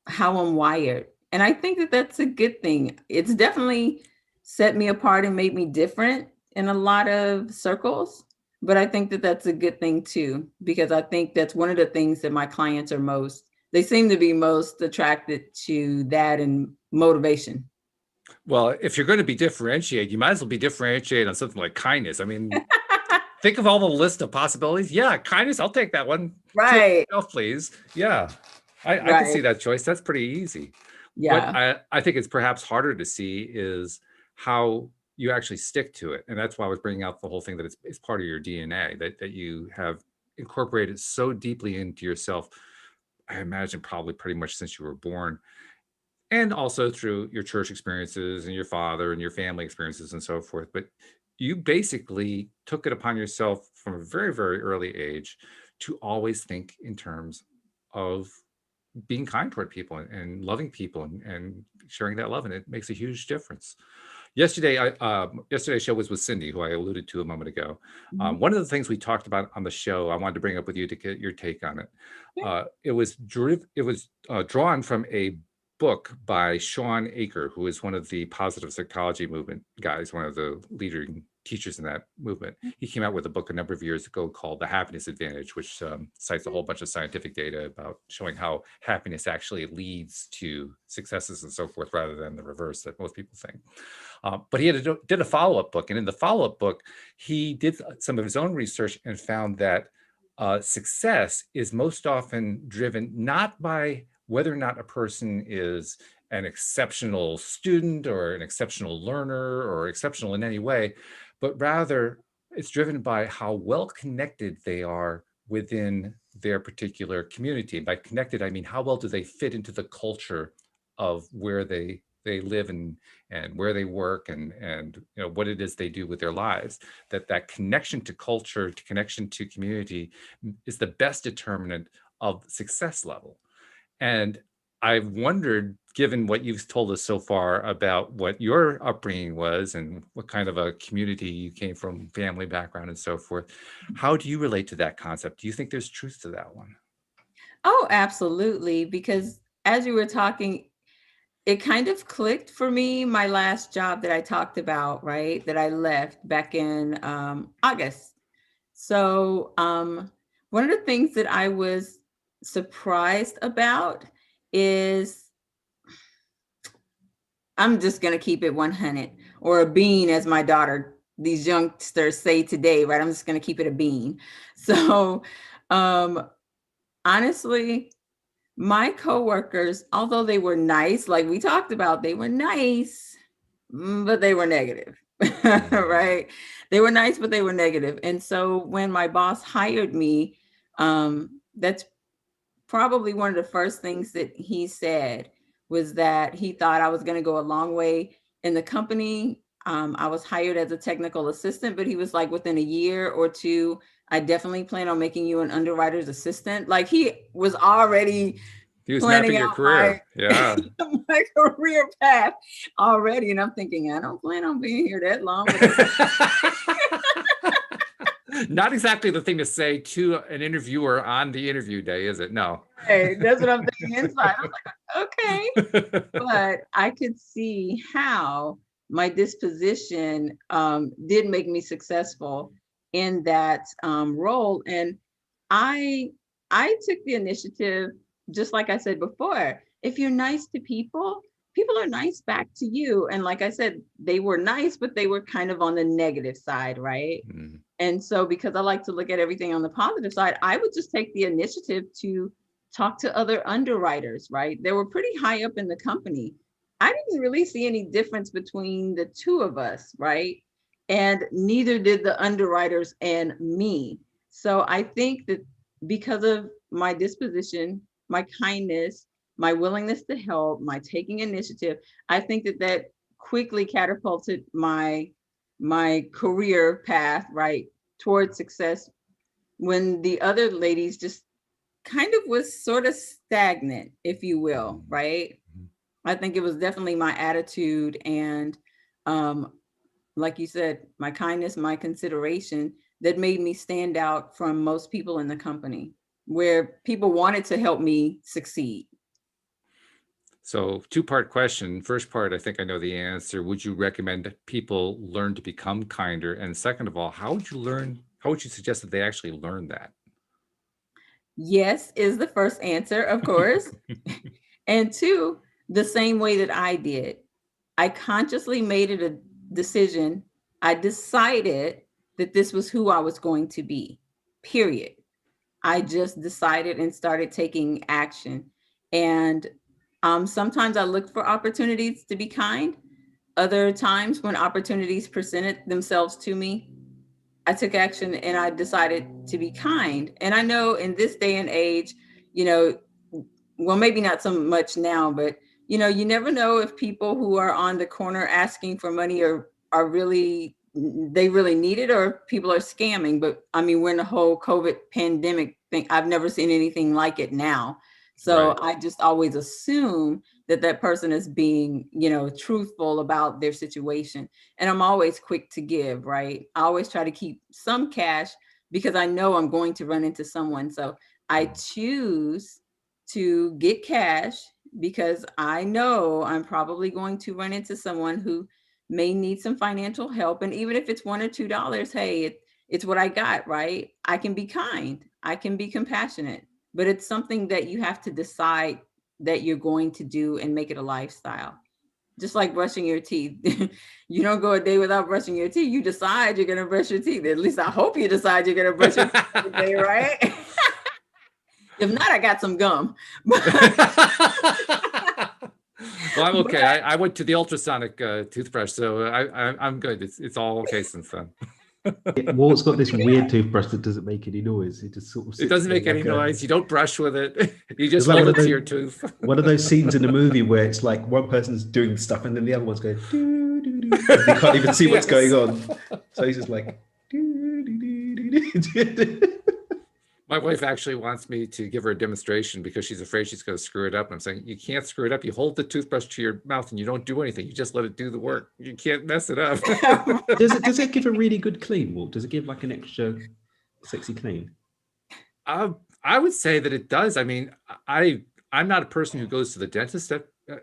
how I'm wired. And I think that that's a good thing. It's definitely set me apart and made me different in a lot of circles. But I think that that's a good thing too, because I think that's one of the things that my clients they seem to be most attracted to, that and motivation. Well, if you're going to be differentiated, you might as well be differentiated on something like kindness. I mean, think of all the list of possibilities. Yeah, kindness, I'll take that one. Treat Right. yourself, please. Yeah, I can see Right. that choice. That's pretty easy. What Yeah. I think it's perhaps harder to see is how you actually stick to it. And that's why I was bringing out the whole thing that it's part of your DNA, that you have incorporated so deeply into yourself. I imagine probably pretty much since you were born, and also through your church experiences and your father and your family experiences and so forth. But you basically took it upon yourself from a very, very early age to always think in terms of being kind toward people and loving people and sharing that love. And it makes a huge difference. Yesterday's show was with Cindy, who I alluded to a moment ago. Mhm. One of the things we talked about on the show, I wanted to bring up with you to get your take on it. Okay. It was drawn from a book by Sean Aker, who is one of the positive psychology movement guys, one of the leading teachers in that movement. He came out with a book a number of years ago called The Happiness Advantage, which cites a whole bunch of scientific data about showing how happiness actually leads to successes and so forth, rather than the reverse that most people think. But he did a follow-up book, and in the follow-up book, he did some of his own research and found that success is most often driven not by whether or not a person is an exceptional student or an exceptional learner or exceptional in any way, but rather it's driven by how well connected they are within their particular community. By connected, I mean, how well do they fit into the culture of where they live and where they work and what it is they do with their lives. That connection to culture, to connection to community is the best determinant of success level. And I've wondered, given what you've told us so far about what your upbringing was and what kind of a community you came from, family background and so forth, how do you relate to that concept? Do you think there's truth to that one? Oh, absolutely. Because as you were talking, it kind of clicked for me, my last job that I talked about, right? That I left back in August. So one of the things that I was surprised about is, I'm just going to keep it 100, or a bean, as my daughter, these youngsters say today, right? I'm just going to keep it a bean. So honestly, my coworkers, although they were nice, like we talked about, they were nice, but they were negative, right? They were nice, but they were negative. And so when my boss hired me, that's probably one of the first things that he said, was that he thought I was going to go a long way in the company. I was hired as a technical assistant, but he was like, within a year or two, I definitely plan on making you an underwriter's assistant. Like, he was already He was mapping planning your out my career. Yeah. my career path already. And I'm thinking, I don't plan on being here that long. Not exactly the thing to say to an interviewer on the interview day, is it? No. Hey, that's what I'm thinking inside. I'm like, okay. But I could see how my disposition did make me successful in that role. And I took the initiative, just like I said before. If you're nice to people, people are nice back to you. And like I said, they were nice, but they were kind of on the negative side, right? Mm. And so, because I like to look at everything on the positive side, I would just take the initiative to talk to other underwriters, right? They were pretty high up in the company. I didn't really see any difference between the two of us, right? And neither did the underwriters and me. So I think that because of my disposition, my kindness, my willingness to help, my taking initiative, I think that that quickly catapulted my career path, right, towards success, when the other ladies just kind of was sort of stagnant, if you will, right? I think it was definitely my attitude and like you said, my kindness, my consideration, that made me stand out from most people in the company, where people wanted to help me succeed. So, two-part question. First part, I think I know the answer. Would you recommend that people learn to become kinder? And second of all, how would you suggest that they actually learn that? Yes is the first answer, of course. And two, the same way that I did. I consciously made it a decision. I decided that this was who I was going to be, period. I just decided and started taking action. And sometimes I look for opportunities to be kind. Other times, when opportunities presented themselves to me, I took action and I decided to be kind. And I know in this day and age, you know, well, maybe not so much now, but you never know if people who are on the corner asking for money are really, they really need it, or if people are scamming. But I mean, we're in the whole COVID pandemic thing. I've never seen anything like it now. So Right. I just always assume that person is being, truthful about their situation. And I'm always quick to give, right? I always try to keep some cash because I know I'm going to run into someone. So I choose to get cash because I know I'm probably going to run into someone who may need some financial help. And even if it's $1 or $2, hey, it's what I got, right? I can be kind, I can be compassionate, but it's something that you have to decide that you're going to do and make it a lifestyle. Just like brushing your teeth. You don't go a day without brushing your teeth. You decide you're going to brush your teeth. At least I hope you decide you're going to brush your teeth every day, right? If not, I got some gum. Well, I'm okay. I went to the ultrasonic toothbrush, so I'm good. It's all okay since then. Walt's got this weird toothbrush that doesn't make any noise. It just sort of It doesn't make any noise. You don't brush with it. You just like hold it to your tooth. One of those scenes in a movie where it's like one person's doing stuff and then the other one's going doo, doo, doo, and you can't even see what's going on. So he's just like doo, doo, doo, doo, doo. My wife actually wants me to give her a demonstration because she's afraid she's going to screw it up. And I'm saying, you can't screw it up. You hold the toothbrush to your mouth and you don't do anything. You just let it do the work. You can't mess it up. Does it give a really good clean, Walt? Does it give like an extra sexy clean? I would say that it does. I mean, I'm not a person who goes to the dentist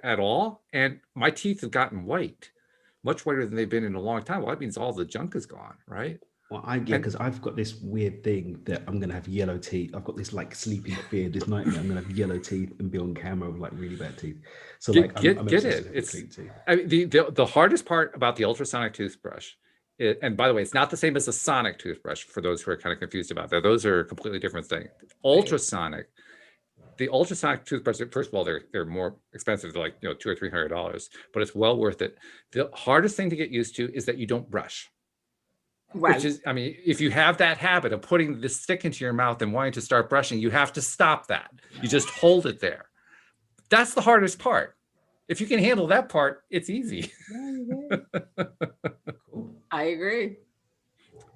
at all. And my teeth have gotten white, much whiter than they've been in a long time. Well, that means all the junk is gone, right? Well, because I've got this weird thing that I'm going to have yellow teeth. I've got this like sleeping fear, this nightmare. I'm going to have yellow teeth and be on camera with like really bad teeth. So like, get it. It's I mean, the hardest part about the ultrasonic toothbrush, and by the way, it's not the same as a sonic toothbrush for those who are kind of confused about that. Those are a completely different thing. The ultrasonic toothbrush, first of all, they're more expensive. They're like, $200 or $300, but it's well worth it. The hardest thing to get used to is that you don't brush. Right. Which is, I mean, if you have that habit of putting this stick into your mouth and wanting to start brushing, you have to stop that. You just hold it there. That's the hardest part. If you can handle that part, it's easy. I agree.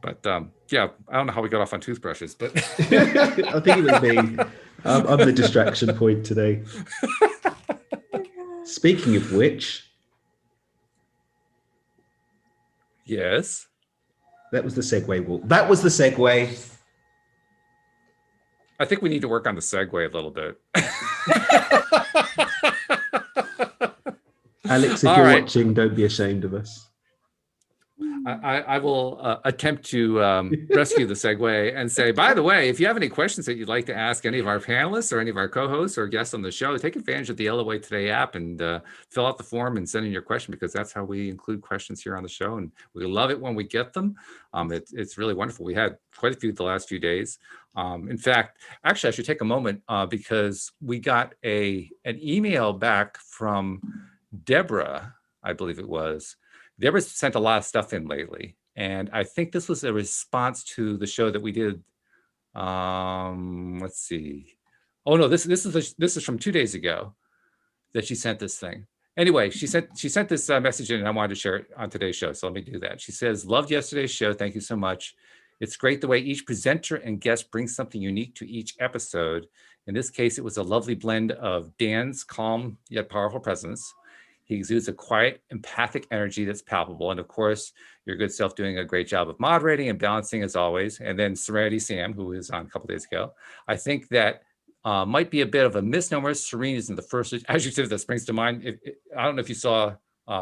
But yeah, I don't know how we got off on toothbrushes, but I think it was me. I'm the distraction point today. Speaking of which, yes. That was the segue, Walt. That was the segue. I think we need to work on the segue a little bit. Alex, if you're watching, don't be ashamed of us. I will attempt to rescue the segue and say, by the way, if you have any questions that you'd like to ask any of our panelists or any of our co-hosts or guests on the show, take advantage of the LOA Today app and fill out the form and send in your question, because that's how we include questions here on the show. And we love it when we get them. It's really wonderful. We had quite a few the last few days. In fact, actually, I should take a moment because we got an email back from Deborah, I believe it was. Deborah's sent a lot of stuff in lately, and I think this was a response to the show that we did. Let's see. Oh no, this is from 2 days ago that she sent this thing. Anyway, she sent this message in, and I wanted to share it on today's show. So let me do that. She says, "Loved yesterday's show. Thank you so much. It's great the way each presenter and guest brings something unique to each episode. In this case, it was a lovely blend of Dan's calm yet powerful presence. He exudes a quiet, empathic energy that's palpable. And of course, your good self doing a great job of moderating and balancing as always. And then Serenity Sam, who was on a couple days ago. I think that might be a bit of a misnomer. Serene isn't the first adjective that springs to mind. I don't know if you saw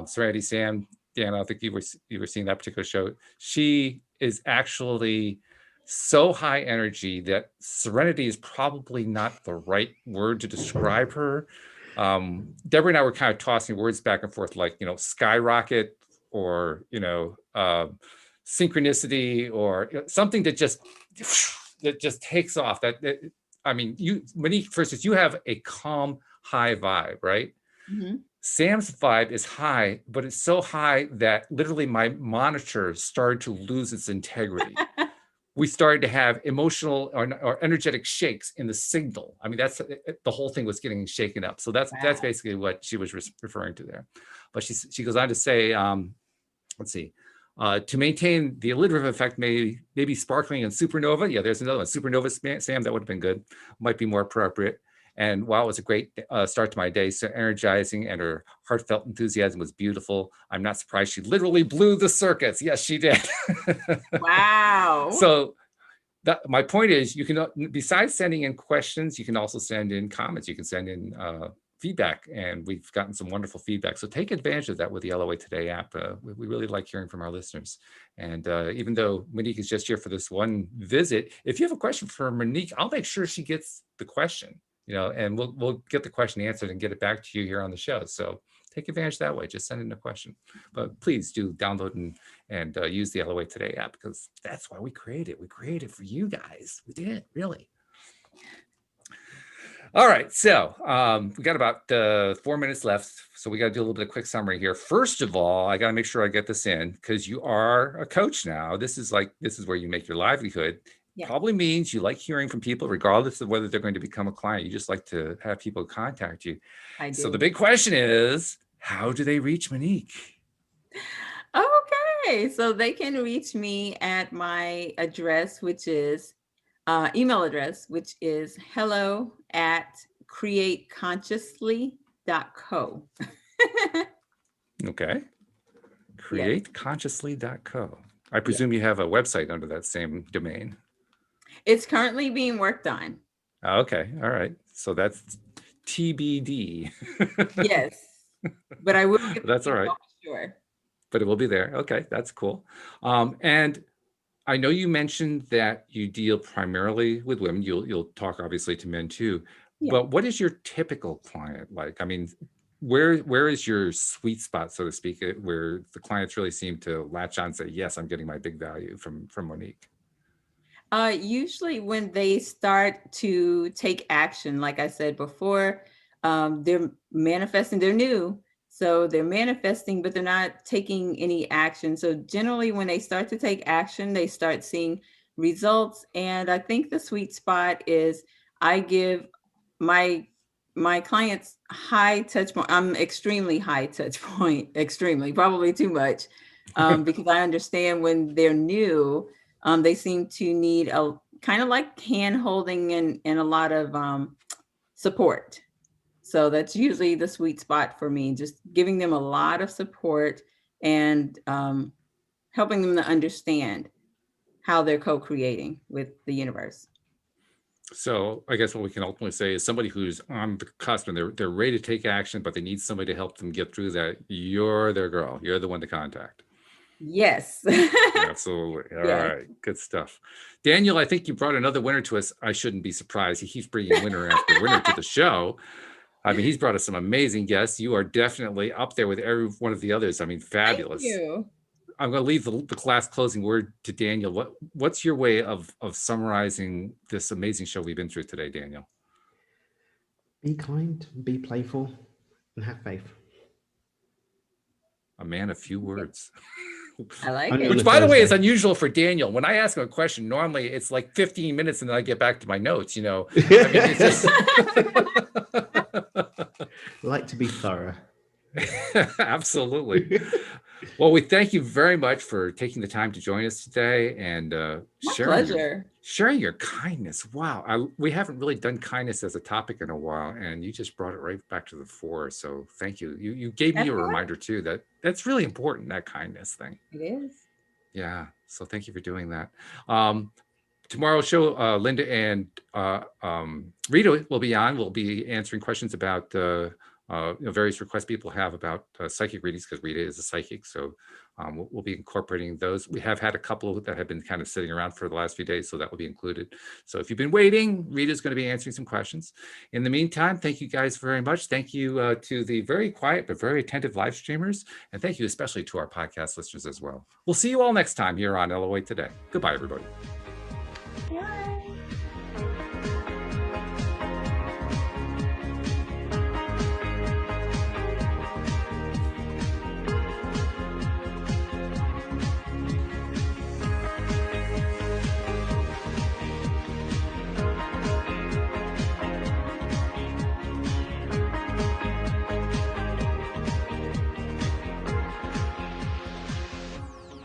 Serenity Sam, Dan, I don't think you were seeing that particular show. She is actually so high energy that serenity is probably not the right word to describe her. Deborah and I were kind of tossing words back and forth, like, skyrocket or, synchronicity or something that just takes off. I mean, Monique, for instance, you have a calm, high vibe, right? Mm-hmm. Sam's vibe is high, but it's so high that literally my monitor started to lose its integrity. We started to have emotional or energetic shakes in the signal. I mean, that's the whole thing was getting shaken up. So that's basically what she was referring to there. But she goes on to say, let's see, to maintain the alliterative effect, maybe sparkling and supernova. Yeah, there's another one, supernova Sam, that would have been good. Might be more appropriate. And while it was a great start to my day, so energizing, and her heartfelt enthusiasm was beautiful, I'm not surprised she literally blew the circuits. Yes, she did. Wow. So my point is, you can, besides sending in questions, you can also send in comments. You can send in feedback, and we've gotten some wonderful feedback. So take advantage of that with the LOA Today app. We really like hearing from our listeners. And even though Monique is just here for this one visit, if you have a question for Monique, I'll make sure she gets the question, and we'll get the question answered and get it back to you here on the show. So take advantage that way. Just send in a question. But please do download and use the LOA Today app, because that's why we created it. We created it for you guys. We did, really. All right, so we got about 4 minutes left, so we got to do a little bit of quick summary here. First of all, I got to make sure I get this in, because you are a coach now. This is where you make your livelihood. Yeah. Probably means you like hearing from people, regardless of whether they're going to become a client. You just like to have people contact you. I do. So the big question is, how do they reach Monique? Okay, so they can reach me at my address, which is email address, which is hello@createconsciously.co. Okay. Createconsciously.co. I presume you have a website under that same domain. It's currently being worked on. Okay. All right. So that's TBD. Yes, but I will get That's all right. Sure. But it will be there. Okay. That's cool. And I know you mentioned that you deal primarily with women. You'll talk obviously to men too, but what is your typical client like? I mean, where is your sweet spot, so to speak, where the clients really seem to latch on and say, yes, I'm getting my big value from Monique? Usually when they start to take action, like I said before, they're manifesting, they're new. So they're manifesting, but they're not taking any action. So generally when they start to take action, they start seeing results. And I think the sweet spot is I give my clients high touch point. I'm extremely high touch point, extremely, probably too much, because I understand when they're new, they seem to need a kind of like hand holding and a lot of support. So that's usually the sweet spot for me, just giving them a lot of support and helping them to understand how they're co-creating with the universe. So I guess what we can ultimately say is somebody who's on the cusp and they're ready to take action, but they need somebody to help them get through that. You're their girl. You're the one to contact. Yes. Absolutely. All right. Good stuff. Daniel, I think you brought another winner to us. I shouldn't be surprised. He keeps bringing winner after winner to the show. I mean, he's brought us some amazing guests. You are definitely up there with every one of the others. I mean, fabulous. Thank you. I'm going to leave the last closing word to Daniel. What's your way of summarizing this amazing show we've been through today, Daniel? Be kind, be playful, and have faith. A man of few words. I like it. Which, by the way, is unusual for Daniel. When I ask him a question, normally it's like 15 minutes and then I get back to my notes, I mean, it's just... like to be thorough. Absolutely. Well, we thank you very much for taking the time to join us today and sharing your kindness. Wow. We haven't really done kindness as a topic in a while, and you just brought it right back to the fore. So thank you. You gave me a reminder too, that's really important, that kindness thing. It is. Yeah. So thank you for doing that. Tomorrow's show, Linda and Rita will be on. We'll be answering questions about various requests people have about psychic readings, because Rita is a psychic. So we'll be incorporating those. We have had a couple that have been kind of sitting around for the last few days, so that will be included. So if you've been waiting, Rita's going to be answering some questions. In the meantime, thank you guys very much. Thank you to the very quiet but very attentive live streamers. And thank you especially to our podcast listeners as well. We'll see you all next time here on LOA Today. Goodbye, everybody. Bye.